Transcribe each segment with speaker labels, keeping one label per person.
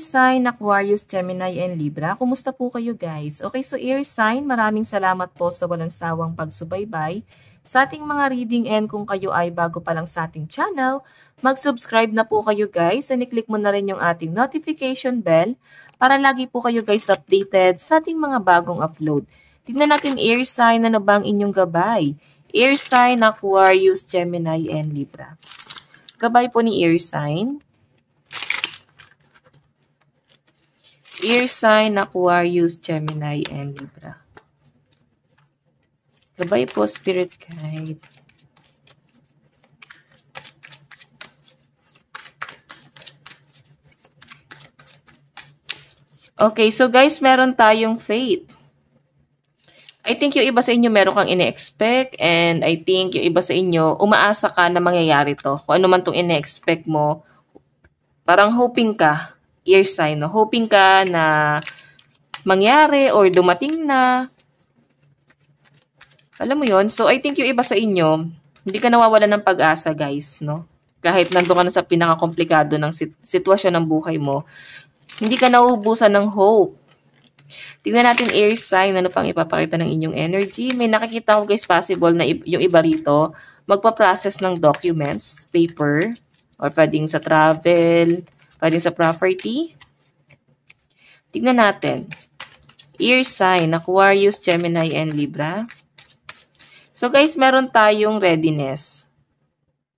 Speaker 1: sign, Aquarius, Gemini, and Libra. Kumusta po kayo guys? Okay, so air sign, maraming salamat po sa walang sawang pagsubaybay sa ating mga reading, and kung kayo ay bago pa lang sa ating channel, mag-subscribe na po kayo guys and i-click mo na rin yung ating notification bell para lagi po kayo guys updated sa ating mga bagong upload. Tingnan natin air sign, ano bang inyong gabay? Air sign, Aquarius, Gemini, and Libra. Gabay po ni air sign. Air sign, Aquarius, Gemini, and Libra. Gabay po, Spirit Guide. Okay, so guys, meron tayong faith. I think yung iba sa inyo meron kang ine-expect, and I think yung iba sa inyo umaasa ka na mangyayari to. Kung ano man tong ine-expect mo, parang hoping ka. Air sign, no? Hoping ka na mangyari or dumating na. Alam mo yon. So, I think yung iba sa inyo, hindi ka nawawala ng pag-asa, guys, no? Kahit nandun ka na sa pinaka-komplikado ng sitwasyon ng buhay mo, hindi ka nauubusan ng hope. Tingnan natin air sign, ano pang ipapakita ng inyong energy. May nakikita ko, guys, possible na yung iba rito, magpa-process ng documents, paper, or pwedeng sa travel, pwedeng sa property. Tignan natin. Air sign, Aquarius, Gemini, and Libra. So guys, meron tayong readiness.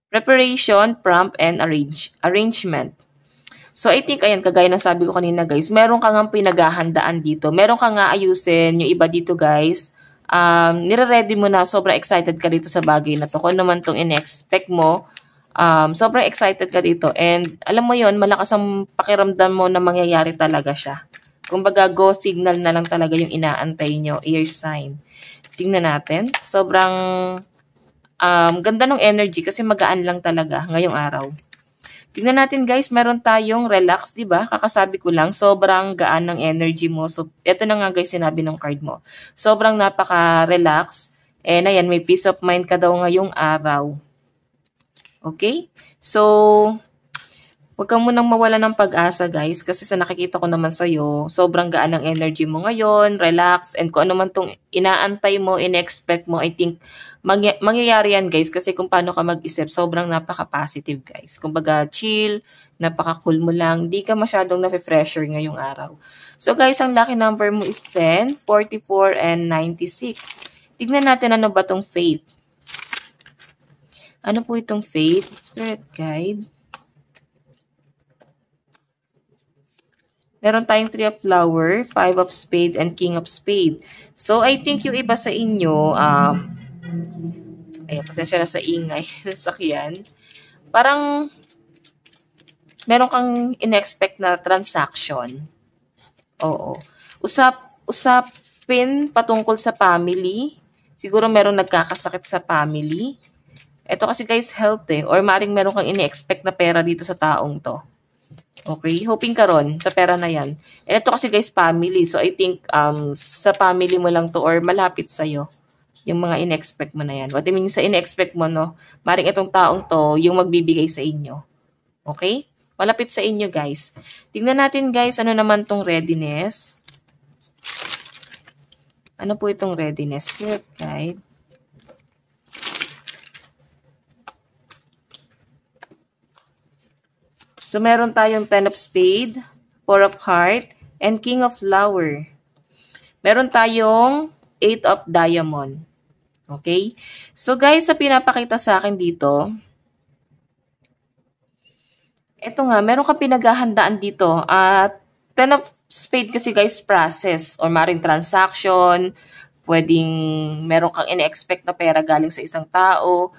Speaker 1: Preparation, prompt, and arrangement. So I think, ayan, kagaya ng sabi ko kanina guys, meron ka nga pinaghahandaan dito. Meron ka nga ayusin. Yung iba dito guys, nire-ready mo na, sobrang excited ka dito sa bagay na to. Kung naman itong in-expect mo, sobrang excited ka dito. And alam mo yon, malakas ang pakiramdam mo na mangyayari talaga siya. Kumbaga, go signal na lang talaga yung inaantay nyo, air sign. Tingnan natin. Sobrang ganda ng energy kasi magaan lang talaga ngayong araw. Tingnan natin guys, meron tayong relax, di ba? Kakasabi ko lang, sobrang gaan ng energy mo. So, ito na nga guys, sinabi ng card mo. Sobrang napaka-relax. And ayan, may peace of mind ka daw ngayong araw. Okay? So, huwag ka munang mawala ng pag-asa guys, kasi sa nakikita ko naman sa'yo, sobrang gaan ng energy mo ngayon, relax, and kung ano man tong inaantay mo, in-expect mo, I think, mangyayari yan guys, kasi kung paano ka mag-isip, sobrang napaka-positive guys. Kumbaga, chill, napaka-cool mo lang, di ka masyadong na-pressure ngayong araw. So guys, ang lucky number mo is 10, 44, and 96. Tignan natin ano ba tong faith. Ano po itong faith? Spirit Guide. Meron tayong 3 of flower, 5 of spade, and king of spade. So, I think yung iba sa inyo, ayan, pasensya na sa ingay, sakyan. Parang, meron kang in-expect na transaction. Oo. Usapin patungkol sa family. Siguro meron nagkakasakit sa family. Ito kasi guys, health eh. Or maring meron kang in-expect na pera dito sa taong to. Okay? Hoping ka ron sa pera na yan. And ito kasi guys, family. So, I think sa family mo lang to or malapit sa'yo. Yung mga in-expect mo na yan. What I mean, sa in-expect mo, no? Maring itong taong to, yung magbibigay sa inyo. Okay? Malapit sa inyo, guys. Tingnan natin, guys, ano naman tong readiness. Ano po itong readiness? Spirit Guide. So, meron tayong 10 of spade, 4 of heart, and king of flower. Meron tayong 8 of diamond. Okay? So, guys, sa pinapakita sa akin dito, eto nga, meron kang pinaghahandaan dito. At 10 of spade kasi, guys, process or maring transaction, pwedeng meron kang in-expect na pera galing sa isang tao.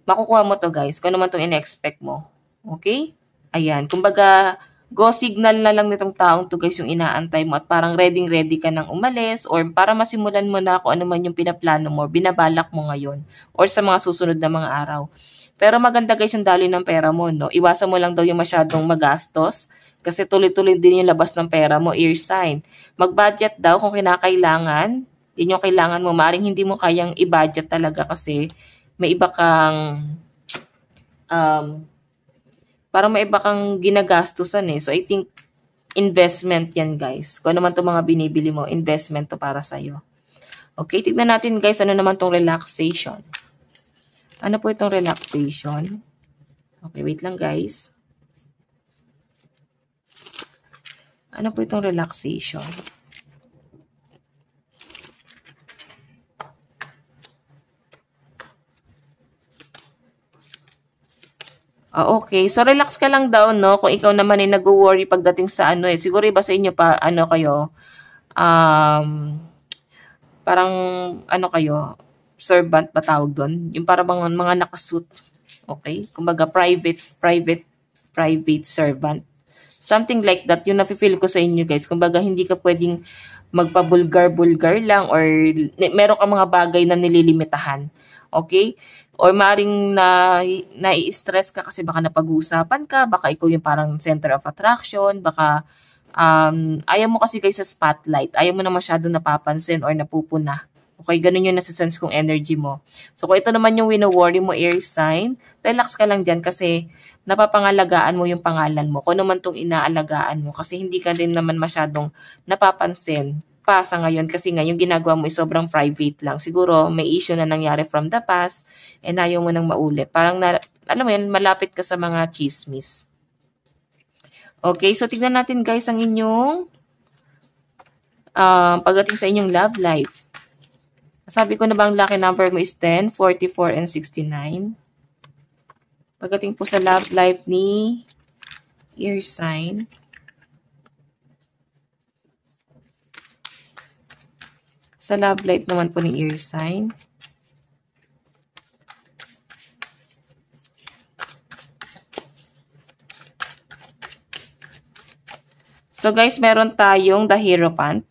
Speaker 1: Makukuha mo to, guys, kung ano man itong in-expect mo. Okay? Ayan, kumbaga, go signal na lang nitong taong to guys yung inaantay mo at parang ready ka nang umalis or para masimulan mo na kung ano man yung pinaplano mo, binabalak mo ngayon or sa mga susunod na mga araw. Pero maganda guys yung daloy ng pera mo, no? Iwasan mo lang daw yung masyadong magastos kasi tuloy-tuloy din yung labas ng pera mo, air sign. Mag-budget daw kung kinakailangan, yun yung kailangan mo. Maring hindi mo kayang i-budget talaga kasi may iba kang parang may iba kang ginagastusan eh. So, I think, investment yan, guys. Kung ano man itong mga binibili mo, investment to para sa'yo. Okay, tignan natin, guys, ano naman itong relaxation. Ano po itong relaxation? Okay, wait lang, guys. Ano po itong relaxation? Okay. So, relax ka lang daw, no? Kung ikaw naman ay nag-worry pagdating sa ano eh. Siguro iba sa inyo pa, ano kayo, parang, ano kayo, servant ba tawag doon? Yung parang mga nakasuit. Okay? Kumbaga, private servant. Something like that. Yung nafe-feel ko sa inyo, guys. Kumbaga, hindi ka pwedeng magpabulgar-bulgar lang or meron ka mga bagay na nililimitahan. Okay? Or maring nai-stress ka kasi baka napag-uusapan ka, baka ikaw yung parang center of attraction, baka ayaw mo kasi guys sa spotlight, ayaw mo na masyado napapansin or napupuna. Okay, ganun yung nasa-sense kong energy mo. So, kung ito naman yung wino-worry mo, air sign, relax ka lang dyan kasi napapangalagaan mo yung pangalan mo. Kung naman itong inaalagaan mo kasi hindi ka din naman masyadong napapansin pa sa ngayon kasi nga yung ginagawa mo is sobrang private lang. Siguro may issue na nangyari from the past and ayaw mo nang maulit. Parang, alam mo yun, malapit ka sa mga chismis. Okay, so tignan natin guys ang inyong pagdating sa inyong love life. Sabi ko na ba ang lucky number mo is 10, 44, and 69? Pagdating po sa love life ni air sign, sa love life naman po ni air sign, so guys, meron tayong the Hierophant.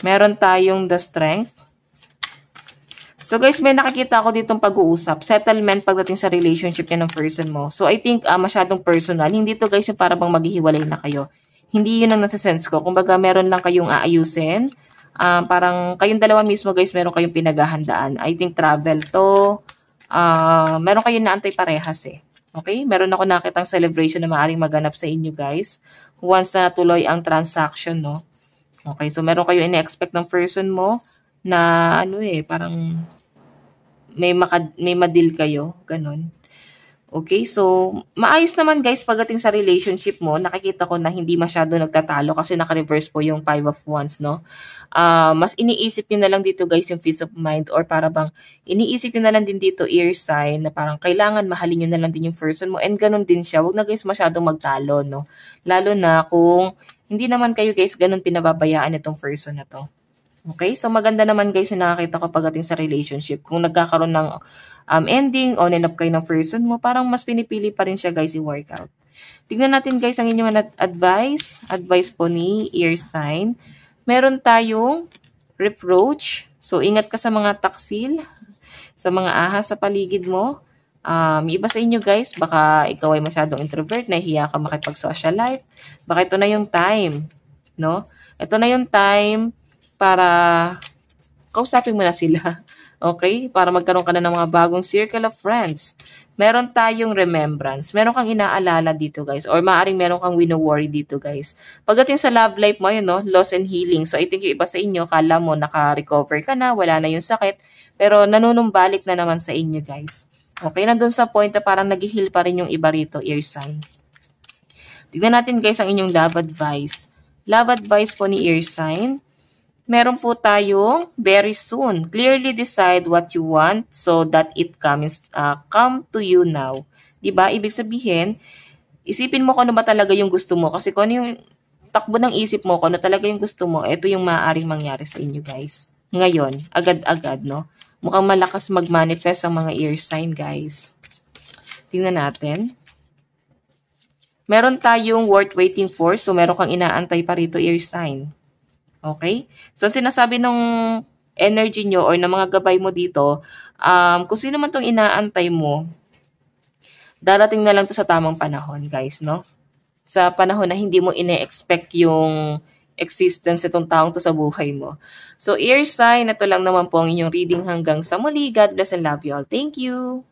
Speaker 1: Meron tayong the Strength. So guys, may nakikita ako ditong pag-uusap. Settlement pagdating sa relationship niya ng person mo. So I think masyadong personal. Hindi to guys yung para bang maghihiwalay na kayo. Hindi yun ang nasa-sense ko. Kumbaga meron lang kayong aayusin. Parang kayong dalawa mismo guys, meron kayong pinaghahandaan. I think travel to. Meron kayong naantay parehas eh. Okay? Meron ako nakitang celebration na maaaring maganap sa inyo guys. Once na tuloy ang transaction, no? Okay, so meron kayo ina-expect ng person mo na ano eh, parang may ma-deal kayo, ganun. Okay, so maayos naman guys pagdating sa relationship mo. Nakikita ko na hindi masyado nagtatalo kasi naka-reverse po yung 5 of Wands, no? Mas iniisip niyo na lang dito guys yung peace of mind or para bang iniisip niyo na lang din dito air sign na parang kailangan mahalin niyo na lang din yung person mo and ganun din siya. Huwag na guys masyadong magtalo, no? Lalo na kung hindi naman kayo guys ganun pinababayaan itong person na to. Okay? So maganda naman guys yung nakakita ko pagdating sa relationship. Kung nagkakaroon ng ending, on and up kayo ng person mo, parang mas pinipili pa rin siya guys i-workout. Tignan natin guys ang inyong advice. Advice po ni air sign. Meron tayong reproach. So ingat ka sa mga taksil, sa mga ahas sa paligid mo. Iba sa inyo guys, baka ikaw ay masyadong introvert, nahihiya ka makipag-social life. Baka ito na yung time, no? Ito na yung time para kausapin mo na sila. Okay? Para magkaroon ka na ng mga bagong circle of friends. Meron tayong remembrance. Meron kang inaalala dito, guys. Or maaaring meron kang wino-worry dito, guys. Pagdating sa love life mo, yun, no? Loss and healing. So, I think yung iba sa inyo, kala mo naka-recover ka na, wala na yung sakit. Pero nanunumbalik na naman sa inyo, guys. Okay? Nandun sa point na parang nag-heal pa rin yung iba rito, air sign. Tignan natin, guys, ang inyong love advice. Love advice po ni air sign. Meron po tayong very soon. Clearly decide what you want so that it come to you now. Diba? Ibig sabihin, isipin mo kung ano ba talaga yung gusto mo. Kasi kung ano yung takbo ng isip mo, kung ano talaga yung gusto mo, ito yung maaaring mangyari sa inyo guys. Ngayon, agad-agad, no? Mukhang malakas mag-manifest ang mga air sign guys. Tingnan natin. Meron tayong worth waiting for. So, meron kang inaantay pa rito air sign. Okay? So, sinasabi ng energy nyo or ng mga gabay mo dito, kung sino man itong inaantay mo, darating na lang to sa tamang panahon, guys, no? Sa panahon na hindi mo ine-expect yung existence itong taong to sa buhay mo. So, air sign, ito lang naman po ang inyong reading hanggang sa muli. God bless and love you all. Thank you!